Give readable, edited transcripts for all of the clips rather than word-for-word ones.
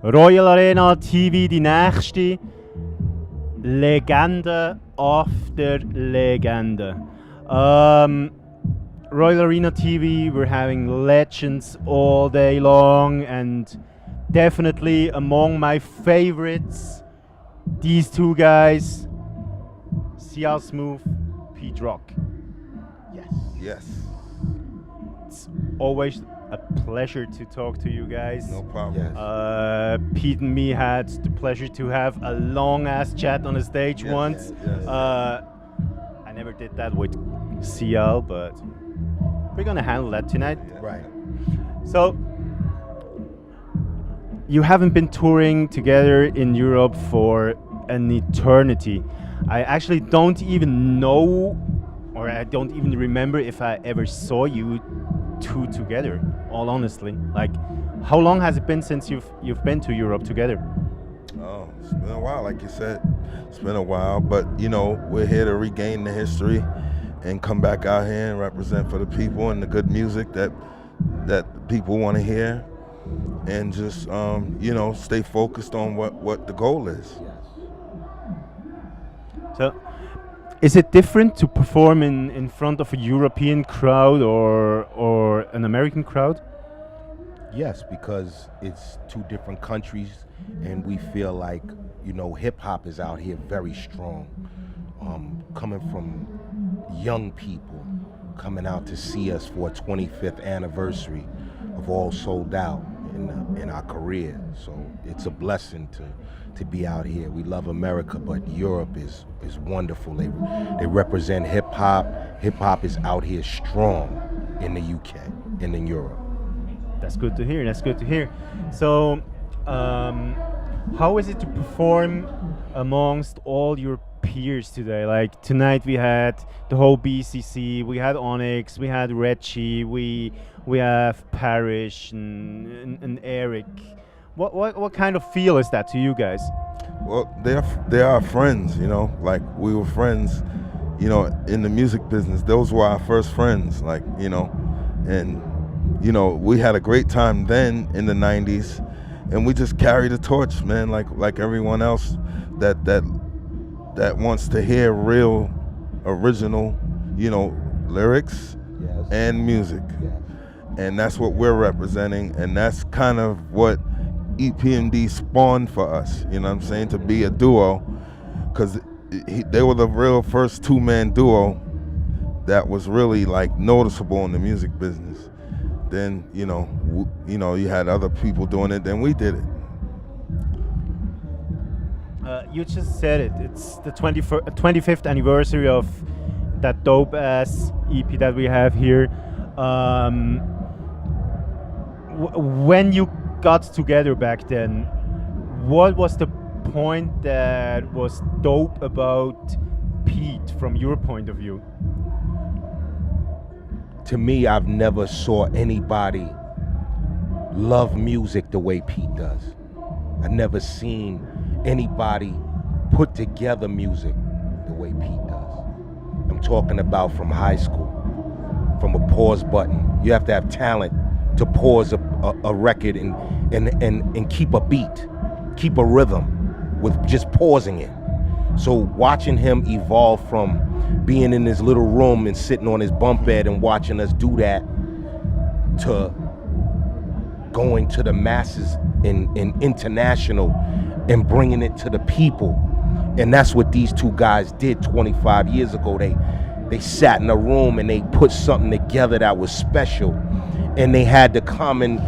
Royal Arena TV, die nächste Legende after Legende. Royal Arena TV, we're having legends all day long, and definitely among my favorites, these two guys, CL Smooth, Pete Rock. Yes. It's always a pleasure to talk to you guys. No problem. Yes. Pete and me had the pleasure to have a long ass chat on the stage Yes, once. yes. I never did that with CL, but we're gonna handle that tonight. Right. So, you haven't been touring together in Europe for an eternity. I actually don't even know, or I don't even remember if I ever saw you two together, all honestly. Like, how long has it been since you've been to Europe together? Oh, it's been a while, like you said. It's been a while, but you know, we're here to regain the history and come back out here and represent for the people and the good music that people want to hear, and just you know, stay focused on what the goal is. So, is it different to perform in front of a European crowd or an American crowd? Yes, because it's two different countries, and we feel like, you know, hip hop is out here very strong. Coming from young people coming out to see us for a 25th anniversary of All Sold Out in our career. So it's a blessing to be out here. We love America, but Europe is wonderful. They represent hip hop. Hip hop is out here strong in the UK and in Europe. That's good to hear. That's good to hear. So, how is it to perform amongst all your peers today? Like tonight, we had the whole BCC. We had Onyx. We had Reggie. We have Parrish and Eric. What kind of feel is that to you guys? Well, they are friends, you know. Like, we were friends, you know, in the music business. Those were our first friends, like, you know, and you know, we had a great time then in the 90s, and we just carried the torch, man, like everyone else that wants to hear real, original, you know, lyrics and music. And that's what we're representing, and that's kind of what EPMD spawned for us, you know what I'm saying, to be a duo, because they were the real first two-man duo that was really like noticeable in the music business. Then, you know, you had other people doing it, then we did it. You just said it. It's the 25th anniversary of that dope ass EP that we have here. When you got together back then, what was the point that was dope about Pete from your point of view? To me, I've never saw anybody love music the way Pete does. I've never seen anybody put together music the way Pete does. I'm talking about from high school, from a pause button. You have to have talent to pause a record and keep a beat, keep a rhythm with just pausing it. So watching him evolve from being in his little room and sitting on his bunk bed and watching us do that to going to the masses in international and bringing it to the people. And that's what these two guys did 25 years ago. They sat in a room and they put something together that was special. And they had the common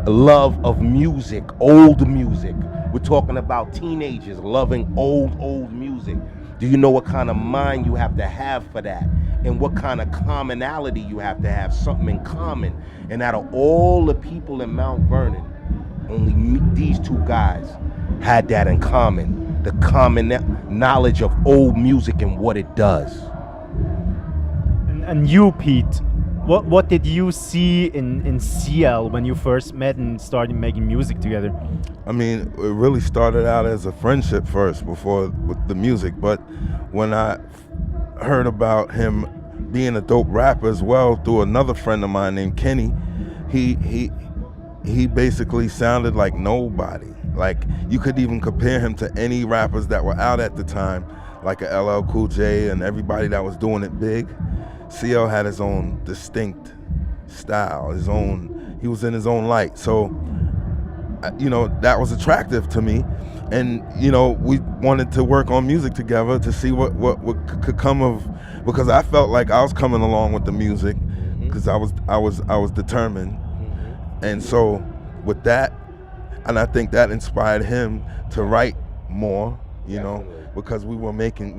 love of music, old music. We're talking about teenagers loving old music. Do you know what kind of mind you have to have for that? And what kind of commonality you have to have, something in common. And out of all the people in Mount Vernon, only these two guys had that in common. The common knowledge of old music and what it does. And you, Pete, what did you see in CL when you first met and started making music together? I mean, it really started out as a friendship first before with the music, but when I heard about him being a dope rapper as well through another friend of mine named Kenny, he basically sounded like nobody. Like, you could even compare him to any rappers that were out at the time, like a LL Cool J and everybody that was doing it big. CL had his own distinct style, he was in his own light. So, you know, that was attractive to me. And, you know, we wanted to work on music together to see what could come of, because I felt like I was coming along with the music, because I was determined. And so with that, and I think that inspired him to write more, you know, because we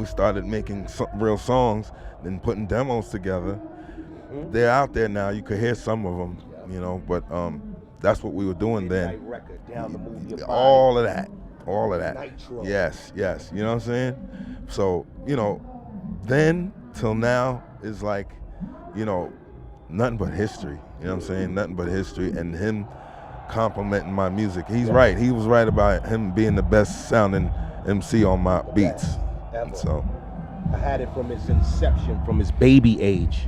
started making real songs and putting demos together. They're out there now. You could hear some of them, you know, but that's what we were doing then. All of that. Nitro. Yes. You know what I'm saying? So, you know, then till now is like, you know, nothing but history. You know what I'm saying? Nothing but history, and him complimenting my music. He's right. He was right about him being the best sounding MC on my beats. Ever. So I had it from his inception, from his baby age.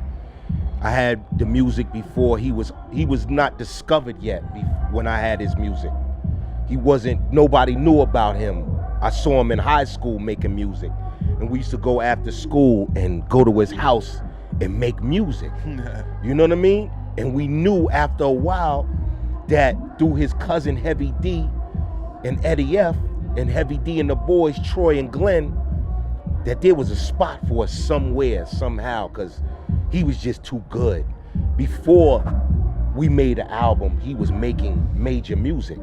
I had the music before he was not discovered yet when I had his music. Nobody knew about him. I saw him in high school making music, and we used to go after school and go to his house and make music. You know what I mean? And we knew after a while that through his cousin Heavy D and Eddie F and Heavy D and the boys, Troy and Glenn, that there was a spot for us somewhere, somehow, because he was just too good. Before we made an album, he was making major music,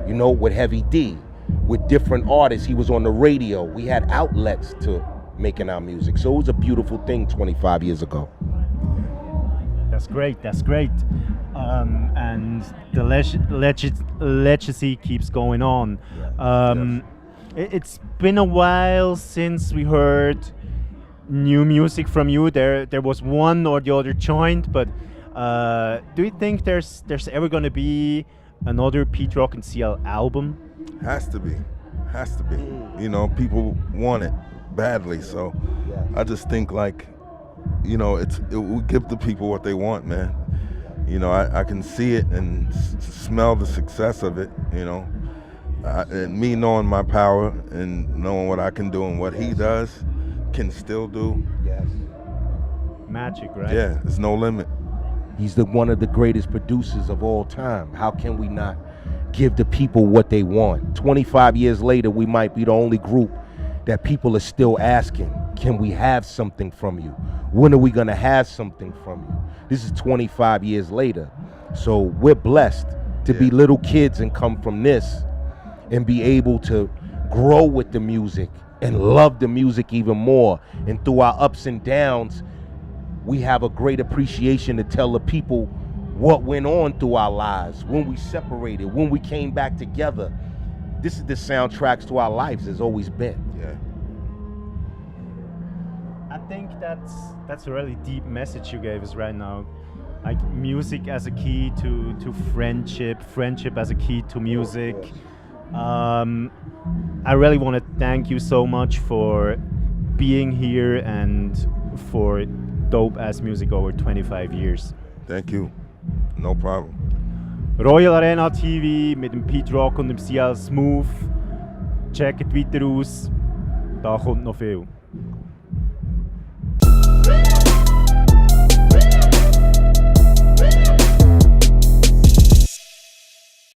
you know, with Heavy D, with different artists. He was on the radio. We had outlets to making our music. So it was a beautiful thing 25 years ago. That's great. And the legacy keeps going on. It's been a while since we heard new music from you. There was one or the other joint, but do you think there's ever going to be another Pete Rock and CL album? Has to be. You know, people want it badly, so I just think, like, you know, it will give the people what they want, man. You know, I can see it and smell the success of it, you know. And me knowing my power and knowing what I can do and what he does can still do. Yes. Magic, right? Yeah, there's no limit. He's one of the greatest producers of all time. How can we not give the people what they want? 25 years later, we might be the only group that people are still asking, can we have something from you? When are we gonna have something from you? This is 25 years later. So we're blessed to be little kids and come from this and be able to grow with the music and love the music even more. And through our ups and downs, we have a great appreciation to tell the people what went on through our lives, when we separated, when we came back together. This is the soundtracks to our lives, has always been. Yeah. I think that's a really deep message you gave us right now. Like, music as a key to friendship as a key to music. I really want to thank you so much for being here and for dope ass music over 25 years. Thank you. No problem. Royal Arena TV mit dem Pete Rock und dem CL Smooth. Checkt weiter aus. Da kommt noch viel.